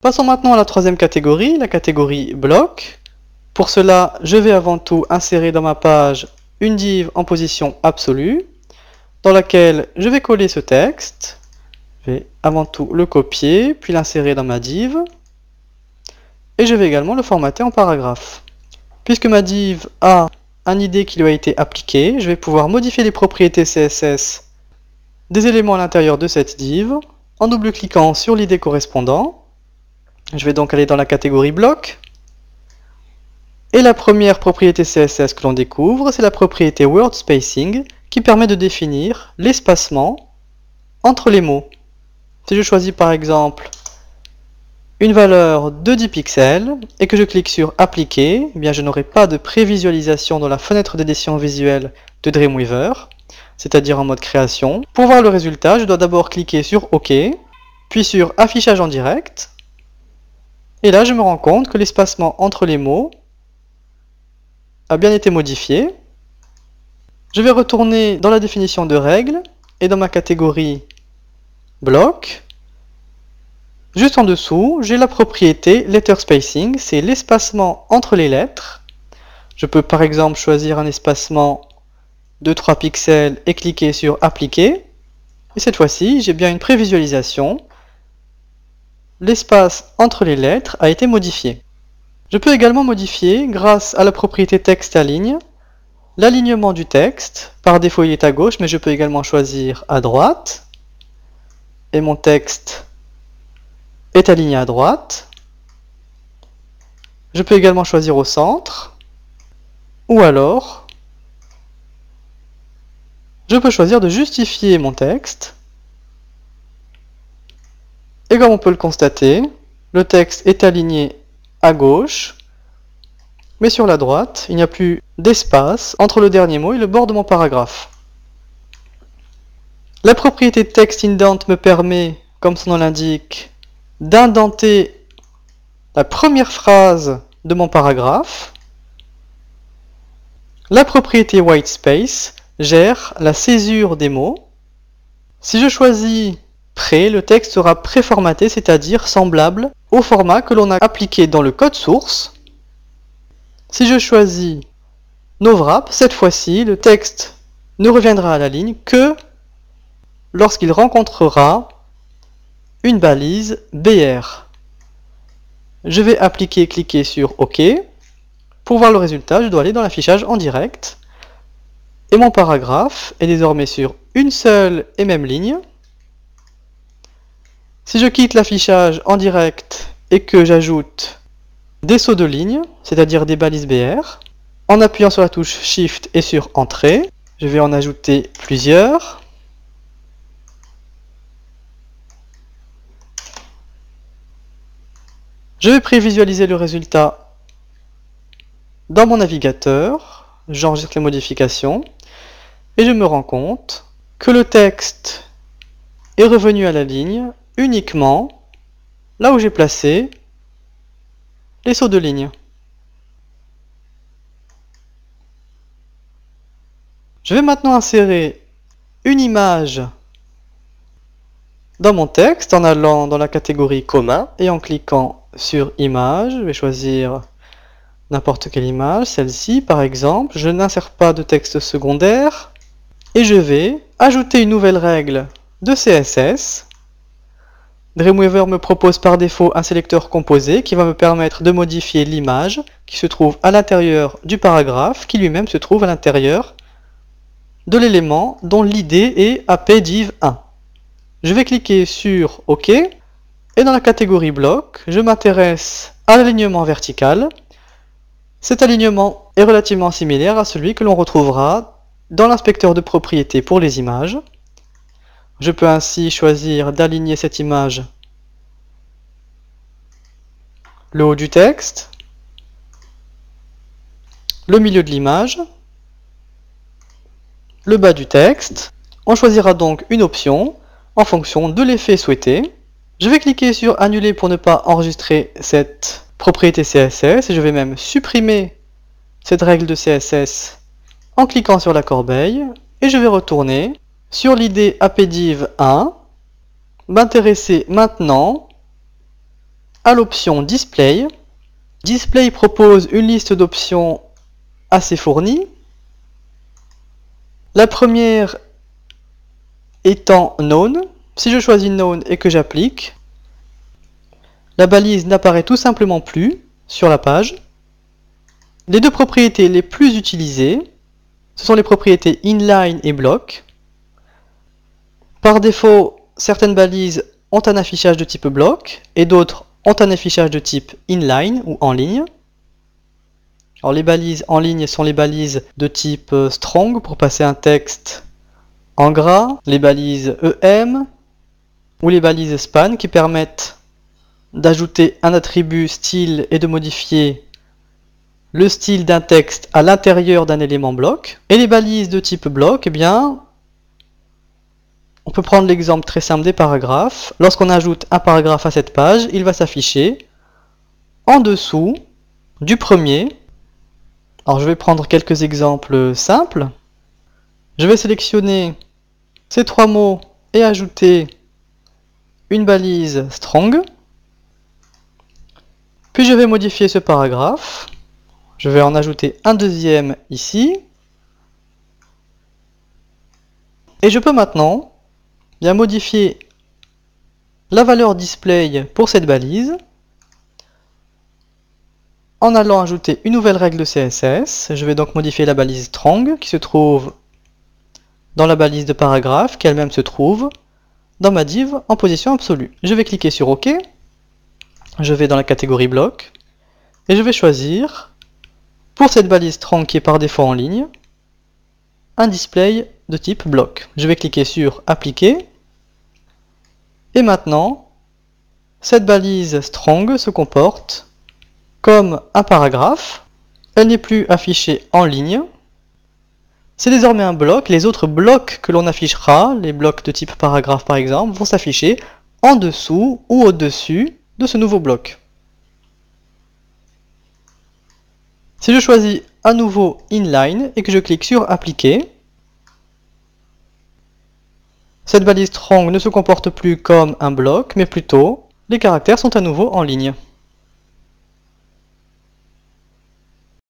Passons maintenant à la troisième catégorie, la catégorie bloc. Pour cela, je vais avant tout insérer dans ma page une div en position absolue, dans laquelle je vais coller ce texte. Je vais avant tout le copier, puis l'insérer dans ma div. Et je vais également le formater en paragraphe. Puisque ma div a un ID qui lui a été appliqué, je vais pouvoir modifier les propriétés CSS des éléments à l'intérieur de cette div en double-cliquant sur l'ID correspondant. Je vais donc aller dans la catégorie bloc. Et la première propriété CSS que l'on découvre, c'est la propriété word spacing qui permet de définir l'espacement entre les mots. Si je choisis par exemple une valeur de 10 pixels et que je clique sur appliquer, eh bien je n'aurai pas de prévisualisation dans la fenêtre d'édition visuelle de Dreamweaver, c'est-à-dire en mode création. Pour voir le résultat, je dois d'abord cliquer sur OK, puis sur affichage en direct. Et là, je me rends compte que l'espacement entre les mots a bien été modifié. Je vais retourner dans la définition de règles et dans ma catégorie bloc. Juste en dessous, j'ai la propriété letter spacing, c'est l'espacement entre les lettres. Je peux par exemple choisir un espacement de 3 pixels et cliquer sur appliquer. Et cette fois-ci, j'ai bien une prévisualisation. L'espace entre les lettres a été modifié. Je peux également modifier, grâce à la propriété texte aligne, l'alignement du texte. Par défaut, il est à gauche, mais je peux également choisir à droite. Et mon texte est aligné à droite. Je peux également choisir au centre. Ou alors, je peux choisir de justifier mon texte. Et comme on peut le constater, le texte est aligné à gauche, mais sur la droite, il n'y a plus d'espace entre le dernier mot et le bord de mon paragraphe. La propriété text indent me permet, comme son nom l'indique, d'indenter la première phrase de mon paragraphe. La propriété whitespace gère la césure des mots. Si je choisis pré, le texte sera préformaté, c'est-à-dire semblable au format que l'on a appliqué dans le code source. Si je choisis no wrap, cette fois-ci, le texte ne reviendra à la ligne que lorsqu'il rencontrera une balise BR. Je vais appliquer, cliquer sur OK. Pour voir le résultat, je dois aller dans l'affichage en direct. Et mon paragraphe est désormais sur une seule et même ligne. Si je quitte l'affichage en direct et que j'ajoute des sauts de ligne, c'est-à-dire des balises BR, en appuyant sur la touche Shift et sur Entrée, je vais en ajouter plusieurs. Je vais prévisualiser le résultat dans mon navigateur, j'enregistre les modifications, et je me rends compte que le texte est revenu à la ligne uniquement là où j'ai placé les sauts de ligne. Je vais maintenant insérer une image dans mon texte en allant dans la catégorie commun et en cliquant sur image. Je vais choisir n'importe quelle image, celle-ci par exemple. Je n'insère pas de texte secondaire et je vais ajouter une nouvelle règle de CSS. Dreamweaver me propose par défaut un sélecteur composé qui va me permettre de modifier l'image qui se trouve à l'intérieur du paragraphe, qui lui-même se trouve à l'intérieur de l'élément dont l'ID est apdiv1. Je vais cliquer sur OK et dans la catégorie bloc, je m'intéresse à l'alignement vertical. Cet alignement est relativement similaire à celui que l'on retrouvera dans l'inspecteur de propriétés pour les images. Je peux ainsi choisir d'aligner cette image le haut du texte, le milieu de l'image, le bas du texte. On choisira donc une option en fonction de l'effet souhaité. Je vais cliquer sur annuler pour ne pas enregistrer cette propriété CSS et je vais même supprimer cette règle de CSS en cliquant sur la corbeille et je vais retourner sur l'ID apdiv1, m'intéresser maintenant à l'option Display. Display propose une liste d'options assez fournie. La première étant Known. Si je choisis Known et que j'applique, la balise n'apparaît tout simplement plus sur la page. Les deux propriétés les plus utilisées, ce sont les propriétés inline et block. Par défaut, certaines balises ont un affichage de type block et d'autres ont un affichage de type inline ou en ligne. Alors les balises en ligne sont les balises de type strong pour passer un texte en gras, les balises EM ou les balises span qui permettent d'ajouter un attribut style et de modifier le style d'un texte à l'intérieur d'un élément bloc. Et les balises de type bloc, eh bien, on peut prendre l'exemple très simple des paragraphes. Lorsqu'on ajoute un paragraphe à cette page, il va s'afficher en dessous du premier. Alors je vais prendre quelques exemples simples. Je vais sélectionner ces trois mots et ajouter une balise strong. Puis je vais modifier ce paragraphe. Je vais en ajouter un deuxième ici. Et je peux maintenant bien modifier la valeur display pour cette balise en allant ajouter une nouvelle règle de CSS. Je vais donc modifier la balise strong qui se trouve dans la balise de paragraphe qui elle-même se trouve dans ma div en position absolue. Je vais cliquer sur OK. Je vais dans la catégorie bloc et je vais choisir pour cette balise strong qui est par défaut en ligne un display de type bloc. Je vais cliquer sur appliquer et maintenant cette balise strong se comporte comme un paragraphe. Elle n'est plus affichée en ligne. C'est désormais un bloc. Les autres blocs que l'on affichera, les blocs de type paragraphe par exemple, vont s'afficher en dessous ou au-dessus de ce nouveau bloc. Si je choisis à nouveau inline et que je clique sur appliquer, cette balise strong ne se comporte plus comme un bloc, mais plutôt les caractères sont à nouveau en ligne.